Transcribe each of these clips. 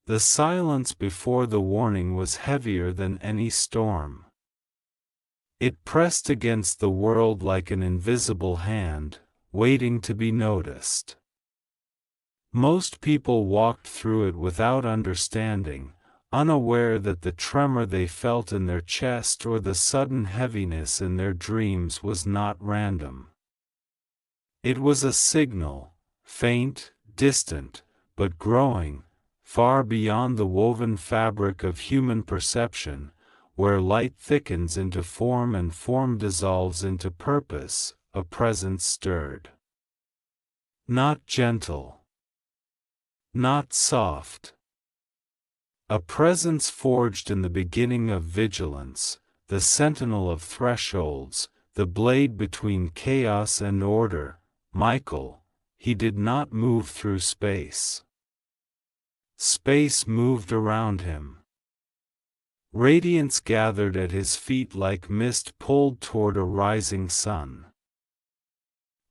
The silence before the warning was heavier than any storm. It pressed against the world like an invisible hand, waiting to be noticed. Most people walked through it without understanding, unaware that the tremor they felt in their chest or the sudden heaviness in their dreams was not random. It was a signal, faint, distant, but growing, far beyond the woven fabric of human perception, where light thickens into form and form dissolves into purpose, a presence stirred. Not gentle. Not soft. A presence forged in the beginning of vigilance, the sentinel of thresholds, the blade between chaos and order. Michael, he did not move through space. Space moved around him. Radiance gathered at his feet like mist pulled toward a rising sun.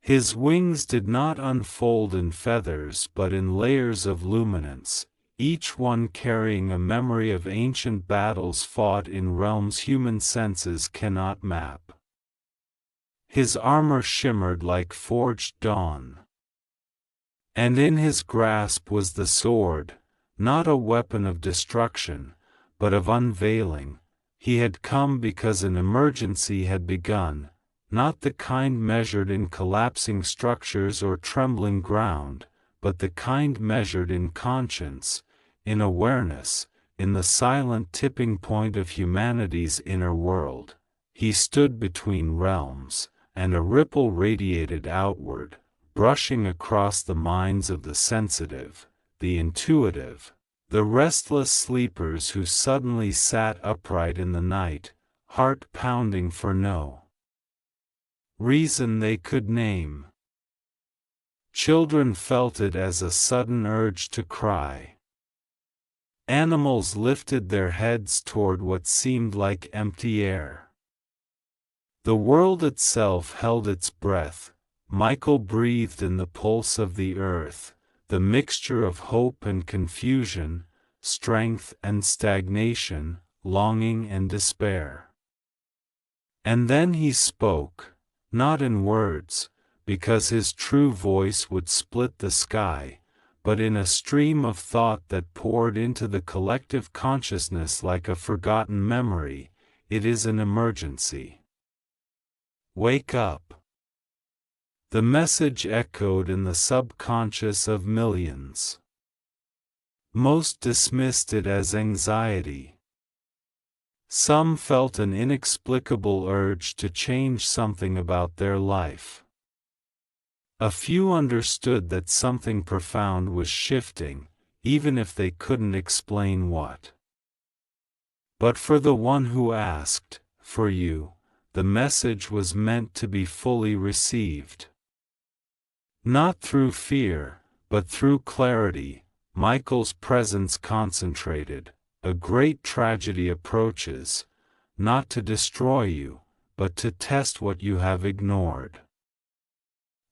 His wings did not unfold in feathers but in layers of luminance, each one carrying a memory of ancient battles fought in realms human senses cannot map. His armor shimmered like forged dawn. And in his grasp was the sword, not a weapon of destruction, but of unveiling. He had come because an emergency had begun, not the kind measured in collapsing structures or trembling ground, but the kind measured in conscience, in awareness, in the silent tipping point of humanity's inner world. He stood between realms, and a ripple radiated outward, brushing across the minds of the sensitive, the intuitive, the restless sleepers who suddenly sat upright in the night, heart pounding for no reason they could name. Children felt it as a sudden urge to cry. Animals lifted their heads toward what seemed like empty air. The world itself held its breath. Michael breathed in the pulse of the earth, the mixture of hope and confusion, strength and stagnation, longing and despair. And then he spoke, not in words, because his true voice would split the sky, but in a stream of thought that poured into the collective consciousness like a forgotten memory. It is an emergency. Wake up. The message echoed in the subconscious of millions. Most dismissed it as anxiety. Some felt an inexplicable urge to change something about their life. A few understood that something profound was shifting, even if they couldn't explain what. But for the one who asked, for you, the message was meant to be fully received. Not through fear, but through clarity. Michael's presence concentrated. A great tragedy approaches, not to destroy you, but to test what you have ignored.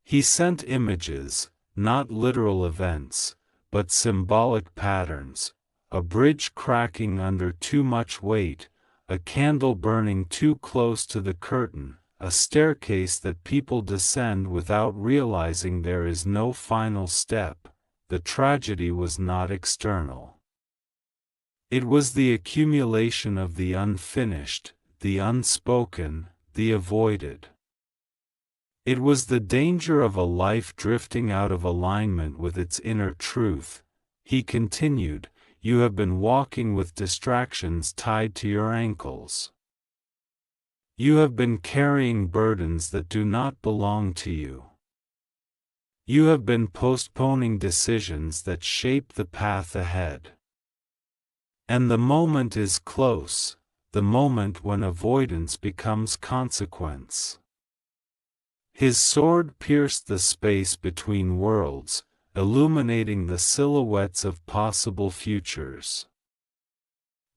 He sent images, not literal events, but symbolic patterns, a bridge cracking under too much weight, a candle burning too close to the curtain, a staircase that people descend without realizing there is no final step. The tragedy was not external. It was the accumulation of the unfinished, the unspoken, the avoided. It was the danger of a life drifting out of alignment with its inner truth. He continued, you have been walking with distractions tied to your ankles. You have been carrying burdens that do not belong to you. You have been postponing decisions that shape the path ahead. And the moment is close, the moment when avoidance becomes consequence. His sword pierced the space between worlds, illuminating the silhouettes of possible futures.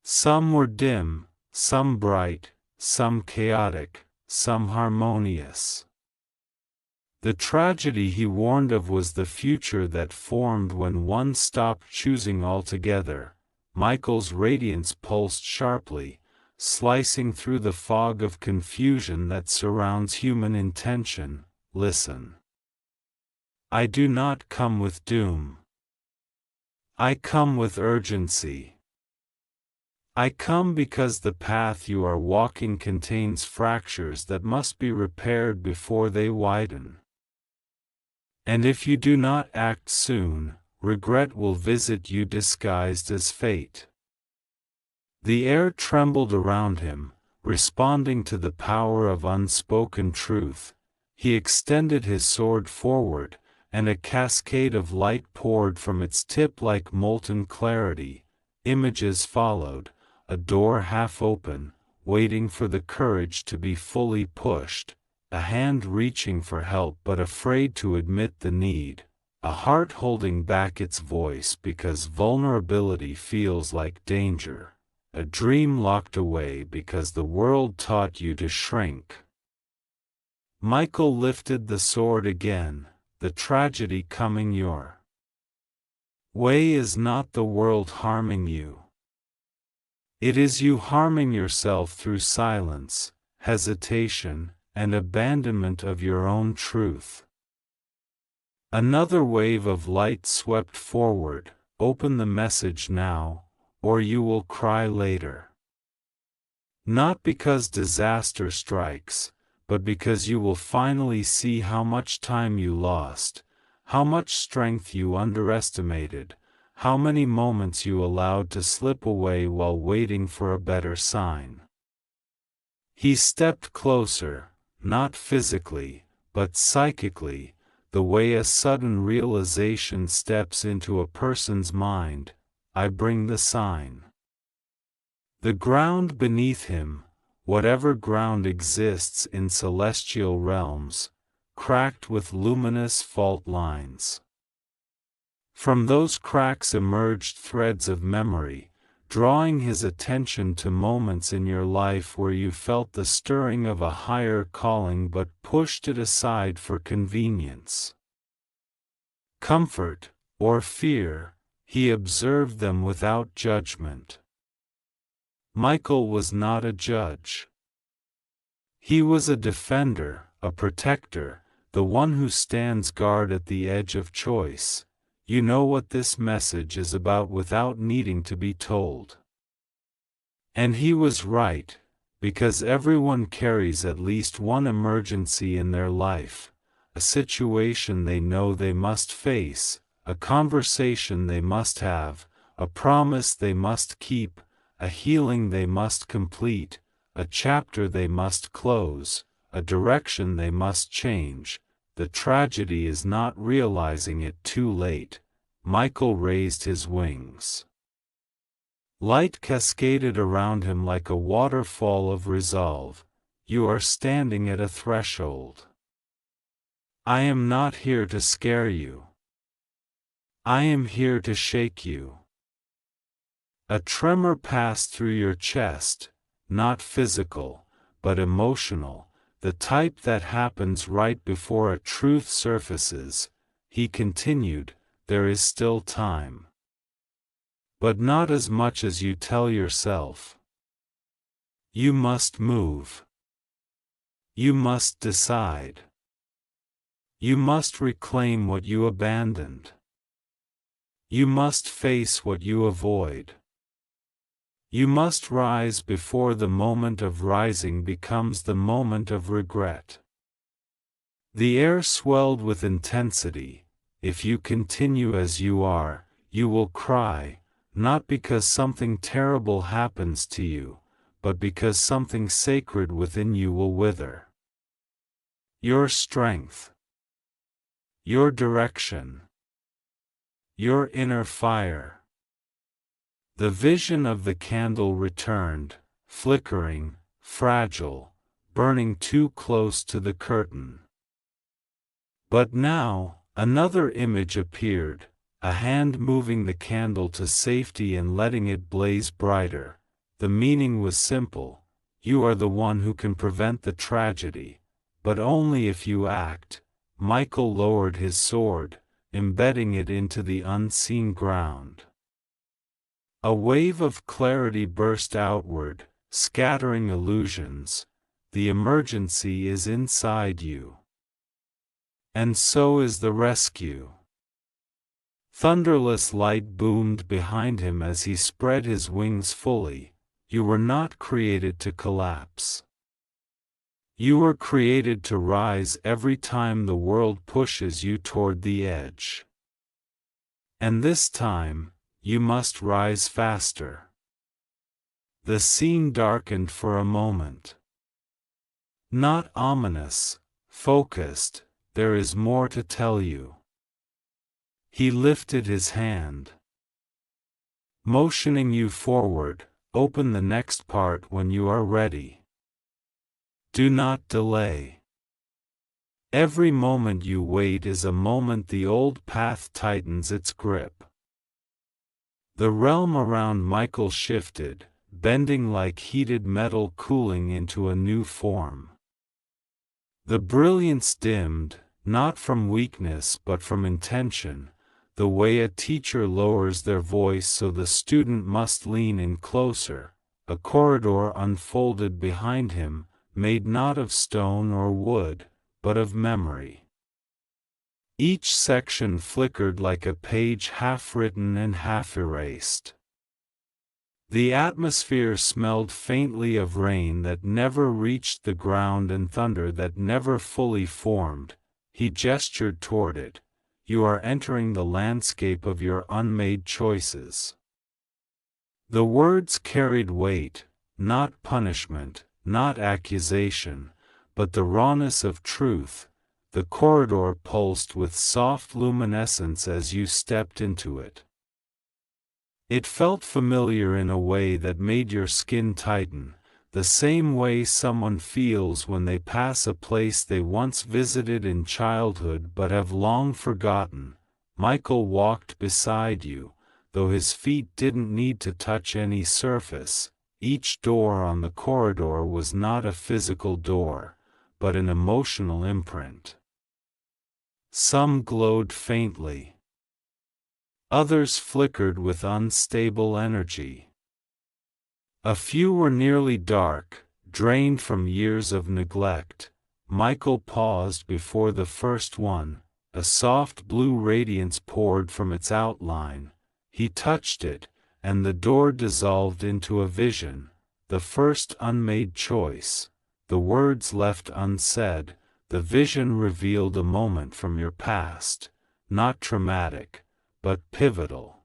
Some were dim, some bright, some chaotic, some harmonious. The tragedy he warned of was the future that formed when one stopped choosing altogether, Michael's radiance pulsed sharply, slicing through the fog of confusion that surrounds human intention. Listen. I do not come with doom. I come with urgency. I come because the path you are walking contains fractures that must be repaired before they widen. And if you do not act soon, regret will visit you disguised as fate. The air trembled around him, responding to the power of unspoken truth. He extended his sword forward, and a cascade of light poured from its tip like molten clarity. Images followed, a door half open, waiting for the courage to be fully pushed, a hand reaching for help but afraid to admit the need, a heart holding back its voice because vulnerability feels like danger, a dream locked away because the world taught you to shrink. Michael lifted the sword again. The tragedy coming your way is not the world harming you. It is you harming yourself through silence, hesitation, and abandonment of your own truth. Another wave of light swept forward. Open the message now, or you will cry later. Not because disaster strikes, but because you will finally see how much time you lost, how much strength you underestimated, how many moments you allowed to slip away while waiting for a better sign. He stepped closer, not physically, but psychically, the way a sudden realization steps into a person's mind. I bring the sign. The ground beneath him, whatever ground exists in celestial realms, cracked with luminous fault lines. From those cracks emerged threads of memory, drawing his attention to moments in your life where you felt the stirring of a higher calling but pushed it aside for convenience. Comfort, or fear, he observed them without judgment. Michael was not a judge. He was a defender, a protector, the one who stands guard at the edge of choice. You know what this message is about without needing to be told. And he was right, because everyone carries at least one emergency in their life, a situation they know they must face, a conversation they must have, a promise they must keep, a healing they must complete, a chapter they must close, a direction they must change. The tragedy is not realizing it too late. Michael raised his wings. Light cascaded around him like a waterfall of resolve. You are standing at a threshold. I am not here to scare you. I am here to shake you. A tremor passed through your chest, not physical, but emotional, the type that happens right before a truth surfaces. He continued, there is still time. But not as much as you tell yourself. You must move. You must decide. You must reclaim what you abandoned. You must face what you avoid. You must rise before the moment of rising becomes the moment of regret. The air swelled with intensity. If you continue as you are, you will cry, not because something terrible happens to you, but because something sacred within you will wither. Your strength. Your direction. Your inner fire. The vision of the candle returned, flickering, fragile, burning too close to the curtain. But now, another image appeared, a hand moving the candle to safety and letting it blaze brighter. The meaning was simple: you are the one who can prevent the tragedy, but only if you act. Michael lowered his sword, embedding it into the unseen ground. A wave of clarity burst outward, scattering illusions. The emergency is inside you. And so is the rescue. Thunderless light boomed behind him as he spread his wings fully. You were not created to collapse. You were created to rise every time the world pushes you toward the edge. And this time, you must rise faster. The scene darkened for a moment. Not ominous, focused, there is more to tell you. He lifted his hand. Motioning you forward, open the next part when you are ready. Do not delay. Every moment you wait is a moment the old path tightens its grip. The realm around Michael shifted, bending like heated metal cooling into a new form. The brilliance dimmed, not from weakness but from intention, the way a teacher lowers their voice so the student must lean in closer. A corridor unfolded behind him, made not of stone or wood, but of memory. Each section flickered like a page half written and half erased. The atmosphere smelled faintly of rain that never reached the ground and thunder that never fully formed. He gestured toward it. You are entering the landscape of your unmade choices. The words carried weight, not punishment, not accusation, but the rawness of truth. The corridor pulsed with soft luminescence as you stepped into it. It felt familiar in a way that made your skin tighten, the same way someone feels when they pass a place they once visited in childhood but have long forgotten. Michael walked beside you, though his feet didn't need to touch any surface. Each door on the corridor was not a physical door, but an emotional imprint. Some glowed faintly. Others flickered with unstable energy. A few were nearly dark, drained from years of neglect. Michael paused before the first one. A soft blue radiance poured from its outline. He touched it, and the door dissolved into a vision, the first unmade choice. The words left unsaid, the vision revealed a moment from your past, not traumatic, but pivotal.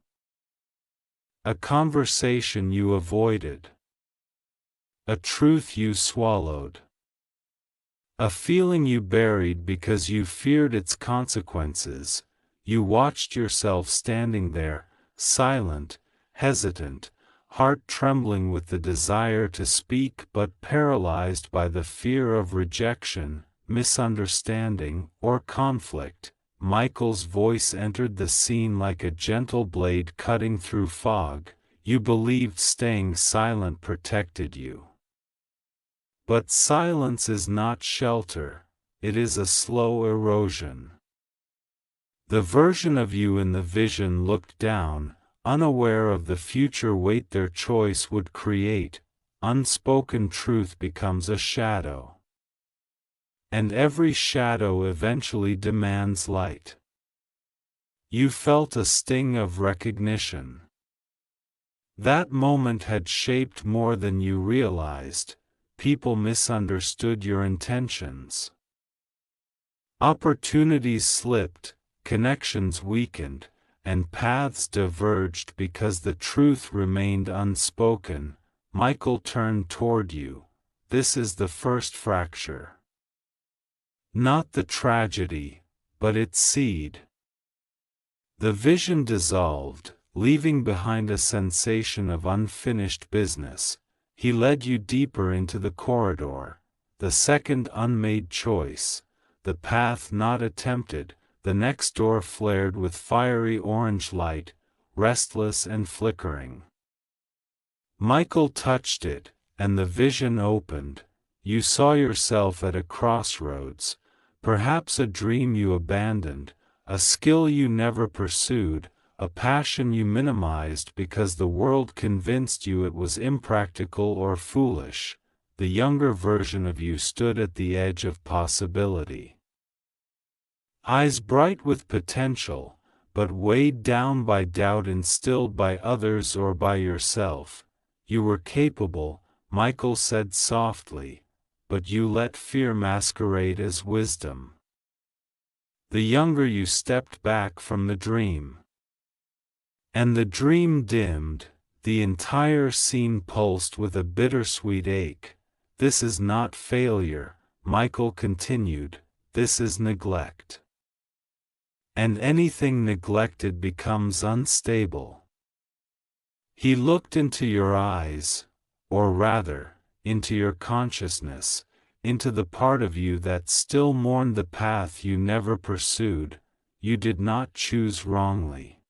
A conversation you avoided. A truth you swallowed. A feeling you buried because you feared its consequences. You watched yourself standing there, silent, hesitant, heart trembling with the desire to speak but paralyzed by the fear of rejection, misunderstanding, or conflict. Michael's voice entered the scene like a gentle blade cutting through fog. You believed staying silent protected you. But silence is not shelter, it is a slow erosion. The version of you in the vision looked down, unaware of the future weight their choice would create. Unspoken truth becomes a shadow. And every shadow eventually demands light. You felt a sting of recognition. That moment had shaped more than you realized. People misunderstood your intentions. Opportunities slipped, connections weakened, and paths diverged because the truth remained unspoken. Michael turned toward you. This is the first fracture. Not the tragedy, but its seed. The vision dissolved, leaving behind a sensation of unfinished business. He led you deeper into the corridor, the second unmade choice, the path not attempted. The next door flared with fiery orange light, restless and flickering. Michael touched it, and the vision opened. You saw yourself at a crossroads, perhaps a dream you abandoned, a skill you never pursued, a passion you minimized because the world convinced you it was impractical or foolish. The younger version of you stood at the edge of possibility. Eyes bright with potential, but weighed down by doubt instilled by others or by yourself. You were capable, Michael said softly, but you let fear masquerade as wisdom. The younger you stepped back from the dream. And the dream dimmed, the entire scene pulsed with a bittersweet ache. This is not failure, Michael continued, this is neglect. And anything neglected becomes unstable. He looked into your eyes, or rather, into your consciousness, into the part of you that still mourned the path you never pursued. You did not choose wrongly.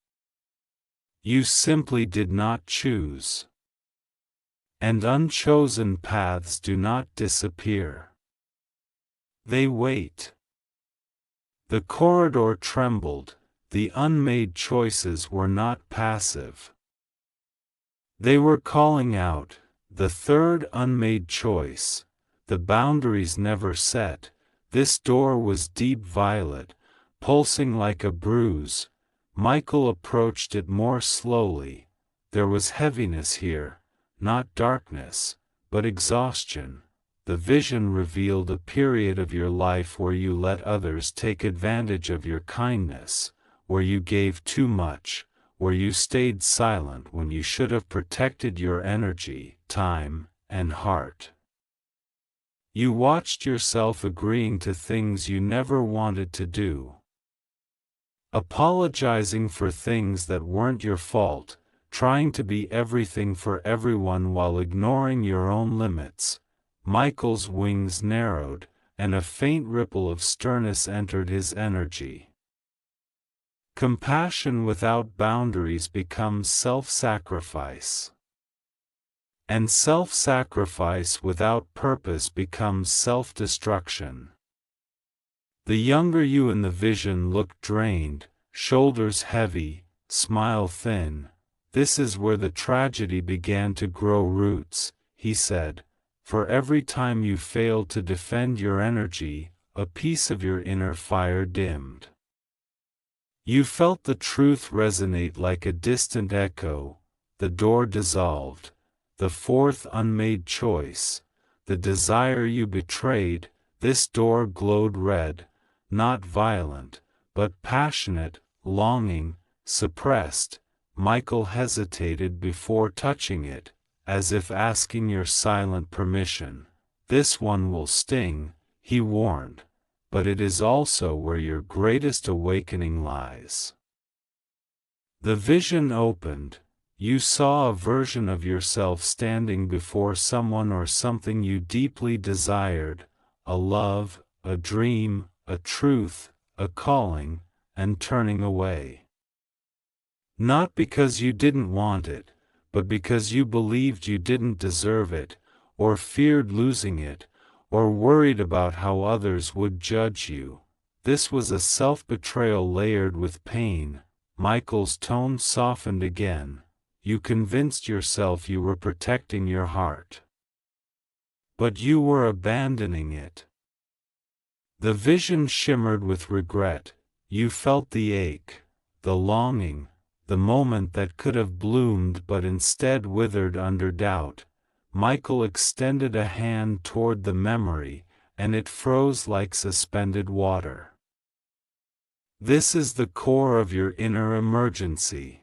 You simply did not choose. And unchosen paths do not disappear. They wait. The corridor trembled, the unmade choices were not passive. They were calling out, the third unmade choice, the boundaries never set. This door was deep violet, pulsing like a bruise. Michael approached it more slowly. There was heaviness here, not darkness, but exhaustion. The vision revealed a period of your life where you let others take advantage of your kindness, where you gave too much, where you stayed silent when you should have protected your energy, time, and heart. You watched yourself agreeing to things you never wanted to do. Apologizing for things that weren't your fault, trying to be everything for everyone while ignoring your own limits. Michael's wings narrowed, and a faint ripple of sternness entered his energy. Compassion without boundaries becomes self-sacrifice. And self-sacrifice without purpose becomes self-destruction. The younger you in the vision looked drained, shoulders heavy, smile thin. This is where the tragedy began to grow roots, he said. For every time you failed to defend your energy, a piece of your inner fire dimmed. You felt the truth resonate like a distant echo. The door dissolved. The fourth unmade choice, the desire you betrayed. This door glowed red, not violent, but passionate, longing, suppressed. Michael hesitated before touching it, as if asking your silent permission. This one will sting, he warned, but it is also where your greatest awakening lies. The vision opened. You saw a version of yourself standing before someone or something you deeply desired, a love, a dream, a truth, a calling, and turning away. Not because you didn't want it, but because you believed you didn't deserve it, or feared losing it, or worried about how others would judge you. This was a self-betrayal layered with pain. Michael's tone softened again. You convinced yourself you were protecting your heart. But you were abandoning it. The vision shimmered with regret. You felt the ache, the longing, the moment that could have bloomed but instead withered under doubt. Michael extended a hand toward the memory, and it froze like suspended water. This is the core of your inner emergency.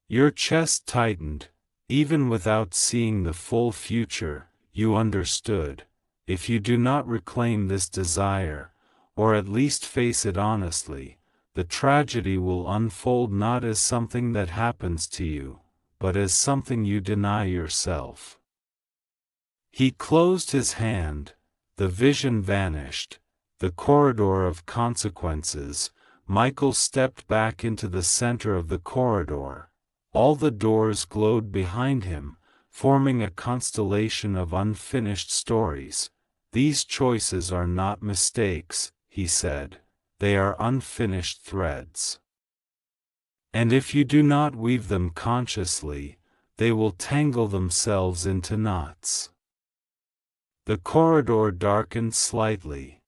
Your chest tightened. Even without seeing the full future, you understood. If you do not reclaim this desire, or at least face it honestly, the tragedy will unfold not as something that happens to you, but as something you deny yourself. He closed his hand. The vision vanished. The corridor of consequences. Michael stepped back into the center of the corridor. All the doors glowed behind him, forming a constellation of unfinished stories. These choices are not mistakes, he said. They are unfinished threads. And if you do not weave them consciously, they will tangle themselves into knots. The corridor darkened slightly,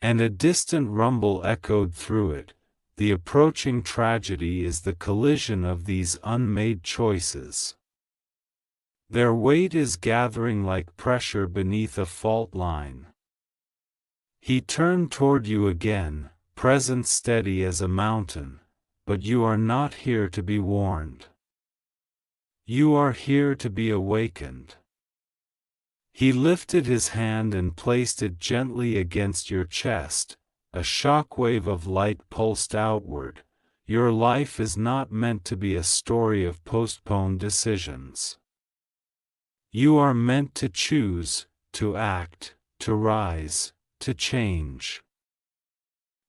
and a distant rumble echoed through it. The approaching tragedy is the collision of these unmade choices. Their weight is gathering like pressure beneath a fault line. He turned toward you again, present steady as a mountain, but you are not here to be warned. You are here to be awakened. He lifted his hand and placed it gently against your chest. A shockwave of light pulsed outward. Your life is not meant to be a story of postponed decisions. You are meant to choose, to act, to rise, to change.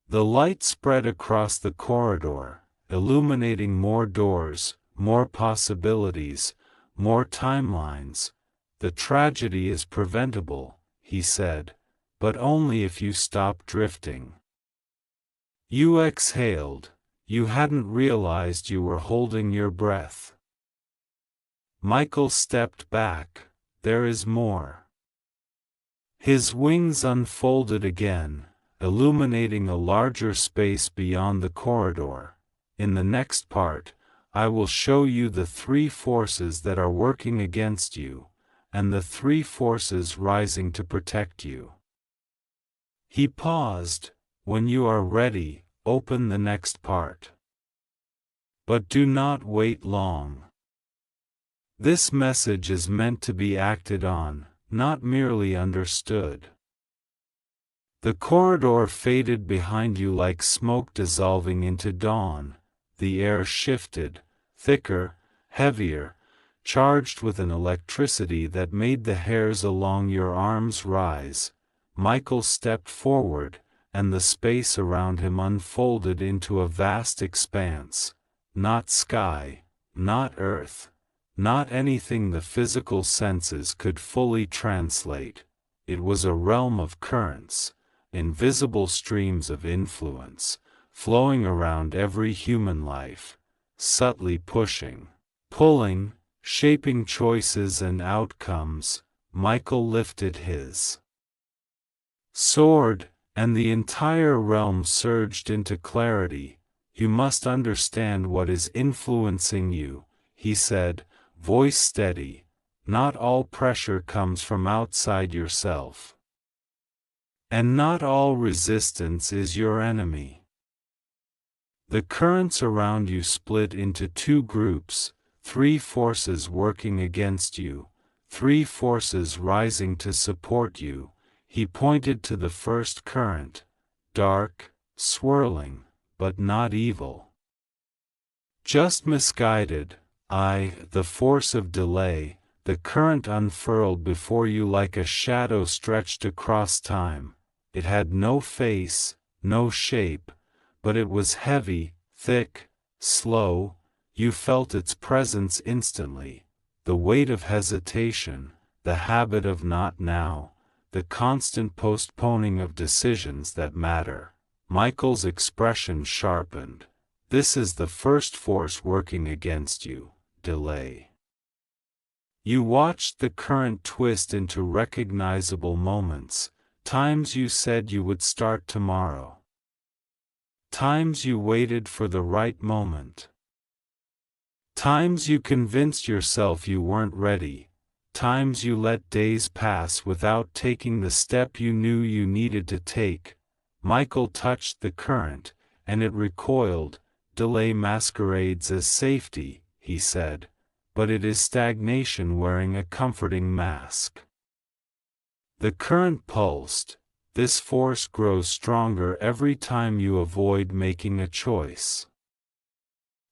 The light spread across the corridor, illuminating more doors, more possibilities, more timelines. The tragedy is preventable, he said, but only if you stop drifting. You exhaled. You hadn't realized you were holding your breath. Michael stepped back. There is more. His wings unfolded again, illuminating a larger space beyond the corridor. In the next part, I will show you the three forces that are working against you, and the three forces rising to protect you. He paused. When you are ready, open the next part. But do not wait long. This message is meant to be acted on, not merely understood. The corridor faded behind you like smoke dissolving into dawn. The air shifted, thicker, heavier, charged with an electricity that made the hairs along your arms rise. Michael stepped forward, and the space around him unfolded into a vast expanse. Not sky, not earth, not anything the physical senses could fully translate. It was a realm of currents, invisible streams of influence, flowing around every human life, subtly pushing, pulling, shaping choices and outcomes. Michael lifted his sword, and the entire realm surged into clarity. You must understand what is influencing you, he said, voice steady. Not all pressure comes from outside yourself. And not all resistance is your enemy. The currents around you split into two groups, three forces working against you, three forces rising to support you. He pointed to the first current, dark, swirling, but not evil. Just misguided. The force of delay. The current unfurled before you like a shadow stretched across time. It had no face, no shape, but it was heavy, thick, slow. You felt its presence instantly. The weight of hesitation, the habit of not now, the constant postponing of decisions that matter. Michael's expression sharpened. This is the first force working against you, delay. You watched the current twist into recognizable moments, times you said you would start tomorrow. Times you waited for the right moment. Times you convinced yourself you weren't ready. Times you let days pass without taking the step you knew you needed to take. Michael touched the current, and it recoiled. Delay masquerades as safety, he said, but it is stagnation wearing a comforting mask. The current pulsed. This force grows stronger every time you avoid making a choice.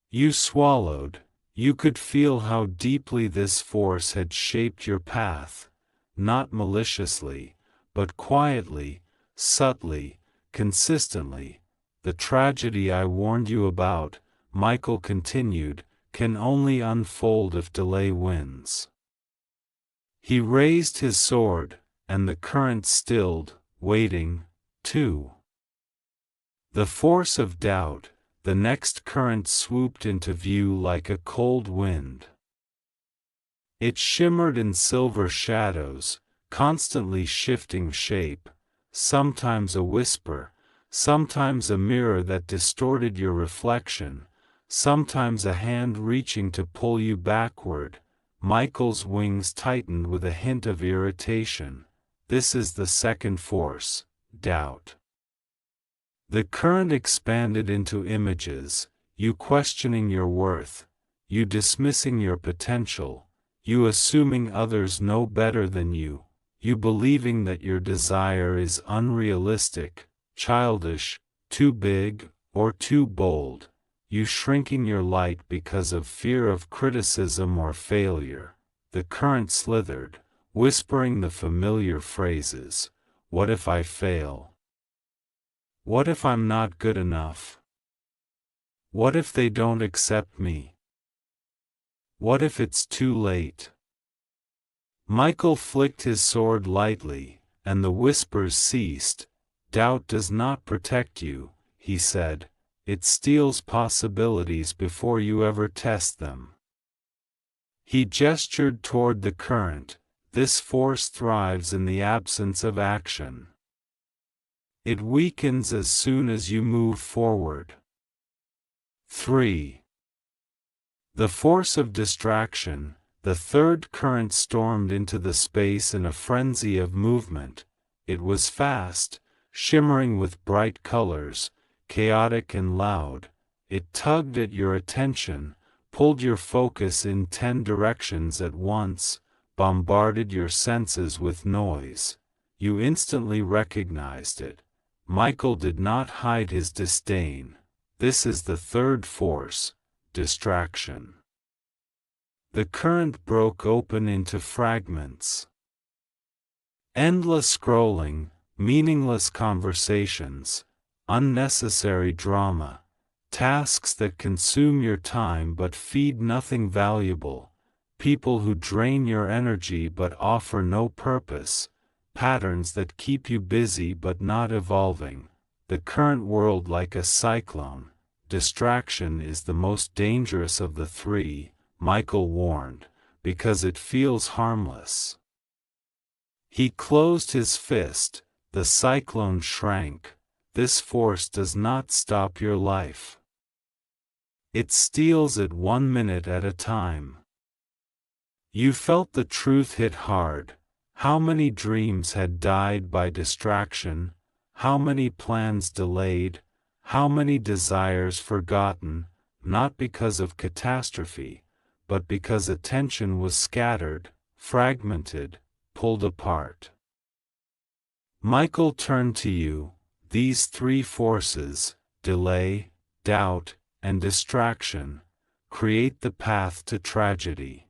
You swallowed. You could feel how deeply this force had shaped your path, not maliciously, but quietly, subtly, consistently. The tragedy I warned you about, Michael continued, can only unfold if delay wins. He raised his sword, and the current stilled, waiting, too. The force of doubt, the next current swooped into view like a cold wind. It shimmered in silver shadows, constantly shifting shape, sometimes a whisper, sometimes a mirror that distorted your reflection, sometimes a hand reaching to pull you backward. Michael's wings tightened with a hint of irritation. This is the second force, doubt. The current expanded into images, you questioning your worth, you dismissing your potential, you assuming others know better than you, you believing that your desire is unrealistic, childish, too big, or too bold, you shrinking your light because of fear of criticism or failure. The current slithered, whispering the familiar phrases, "What if I fail? What if I'm not good enough? What if they don't accept me? What if it's too late?" Michael flicked his sword lightly, and the whispers ceased. "Doubt does not protect you," he said. "It steals possibilities before you ever test them." He gestured toward the current. This force thrives in the absence of action. It weakens as soon as you move forward. 3. The force of distraction. The third current stormed into the space in a frenzy of movement. It was fast, shimmering with bright colors, chaotic and loud. It tugged at your attention, pulled your focus in 10 directions at once, bombarded your senses with noise. You instantly recognized it. Michael did not hide his disdain. This is the third force, distraction. The current broke open into fragments. Endless scrolling, meaningless conversations, unnecessary drama, tasks that consume your time but feed nothing valuable, people who drain your energy but offer no purpose, patterns that keep you busy but not evolving. The current world like a cyclone. Distraction is the most dangerous of the three, Michael warned, because it feels harmless. He closed his fist. The cyclone shrank. This force does not stop your life. It steals it 1 minute at a time. You felt the truth hit hard. How many dreams had died by distraction? How many plans delayed? How many desires forgotten, not because of catastrophe, but because attention was scattered, fragmented, pulled apart? Michael turned to you. These three forces, delay, doubt, and distraction, create the path to tragedy.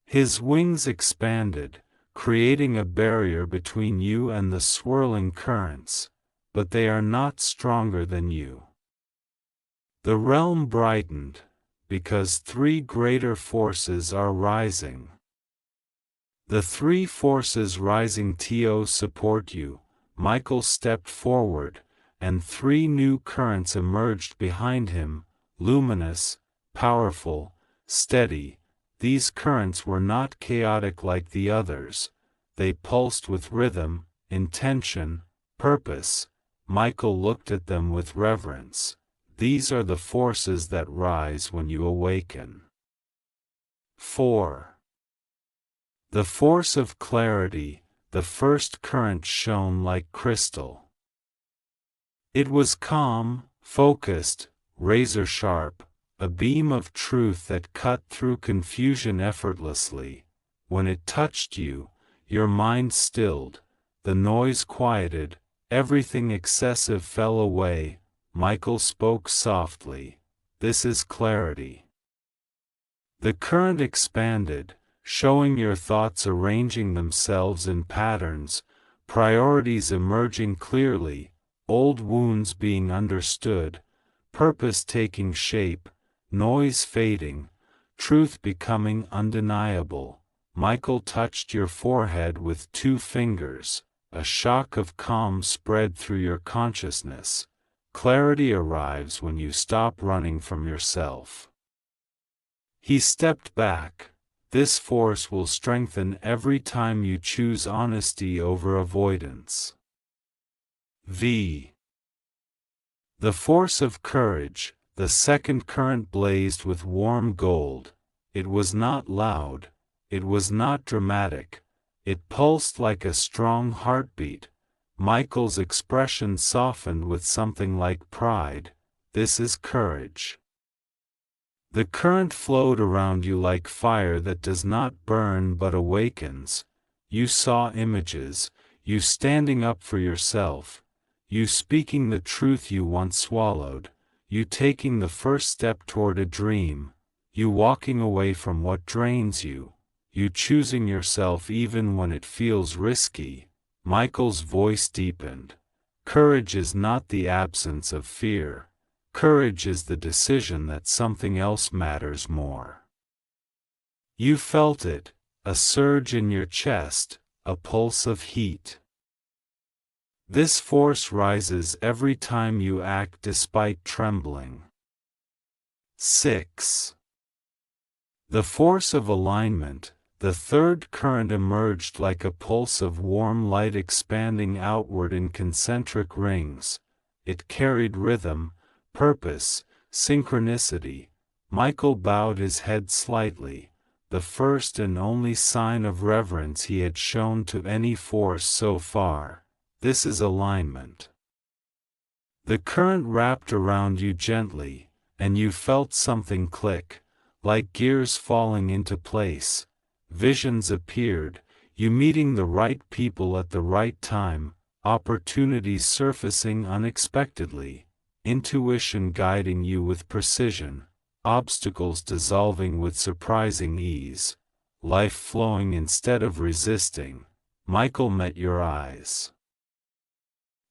His wings expanded, creating a barrier between you and the swirling currents, but they are not stronger than you. The realm brightened, because three greater forces are rising. The three forces rising to support you. Michael stepped forward, and three new currents emerged behind him, luminous, powerful, steady. These currents were not chaotic like the others. They pulsed with rhythm, intention, purpose. Michael looked at them with reverence. These are the forces that rise when you awaken. 4. The force of clarity. The first current shone like crystal. It was calm, focused, razor-sharp, a beam of truth that cut through confusion effortlessly. When it touched you, your mind stilled, the noise quieted, everything excessive fell away. Michael spoke softly. This is clarity. The current expanded, showing your thoughts arranging themselves in patterns, priorities emerging clearly, old wounds being understood, purpose taking shape, noise fading, truth becoming undeniable. Michael touched your forehead with 2 fingers. A shock of calm spread through your consciousness. clarity arrives when you stop running from yourself. He stepped back. This force will strengthen every time you choose honesty over avoidance. V. The force of courage. The second current blazed with warm gold. It was not loud. It was not dramatic. It pulsed like a strong heartbeat. Michael's expression softened with something like pride. This is courage. The current flowed around you like fire that does not burn but awakens. You saw images, you standing up for yourself, you speaking the truth you once swallowed, you taking the first step toward a dream, you walking away from what drains you, you choosing yourself even when it feels risky. Michael's voice deepened. Courage is not the absence of fear. Courage is the decision that something else matters more. You felt it, a surge in your chest, a pulse of heat. This force rises every time you act despite trembling. 6. The force of alignment. The third current emerged like a pulse of warm light expanding outward in concentric rings. It carried rhythm, purpose, synchronicity. Michael bowed his head slightly, the first and only sign of reverence he had shown to any force so far. This is alignment. The current wrapped around you gently, and you felt something click, like gears falling into place. Visions appeared, you meeting the right people at the right time, opportunities surfacing unexpectedly, intuition guiding you with precision, obstacles dissolving with surprising ease, life flowing instead of resisting. Michael met your eyes.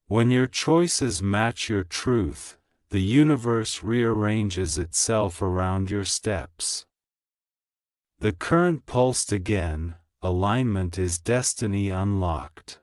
When your choices match your truth, the universe rearranges itself around your steps. The current pulsed again. Alignment is destiny unlocked.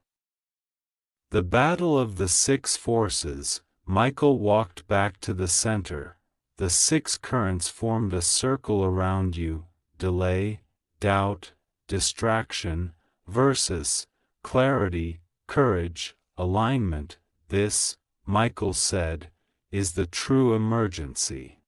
The battle of the six forces. Michael walked back to the center. The six currents formed a circle around you: delay, doubt, distraction, versus clarity, courage, alignment. This, Michael said, is the true emergency.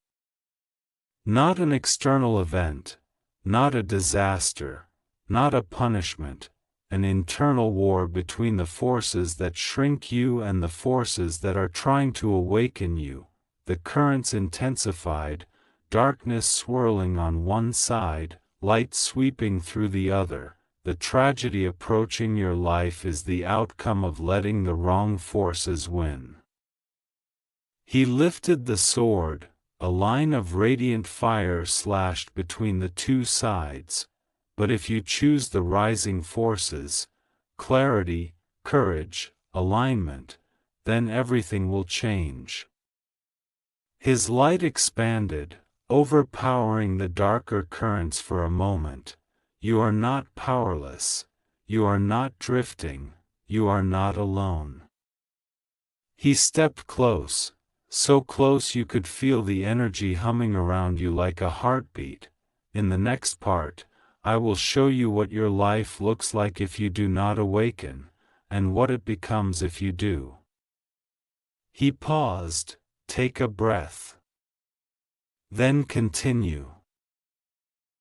Not an external event, not a disaster, not a punishment, an internal war between the forces that shrink you and the forces that are trying to awaken you. The currents intensified, darkness swirling on one side, light sweeping through the other. The tragedy approaching your life is the outcome of letting the wrong forces win. He lifted the sword. A line of radiant fire slashed between the two sides. But if you choose the rising forces, clarity, courage, alignment, then everything will change. His light expanded, overpowering the darker currents for a moment. You are not powerless. You are not drifting. You are not alone. He stepped close, so close you could feel the energy humming around you like a heartbeat. In the next part, I will show you what your life looks like if you do not awaken, and what it becomes if you do. He paused. Take a breath. Then continue.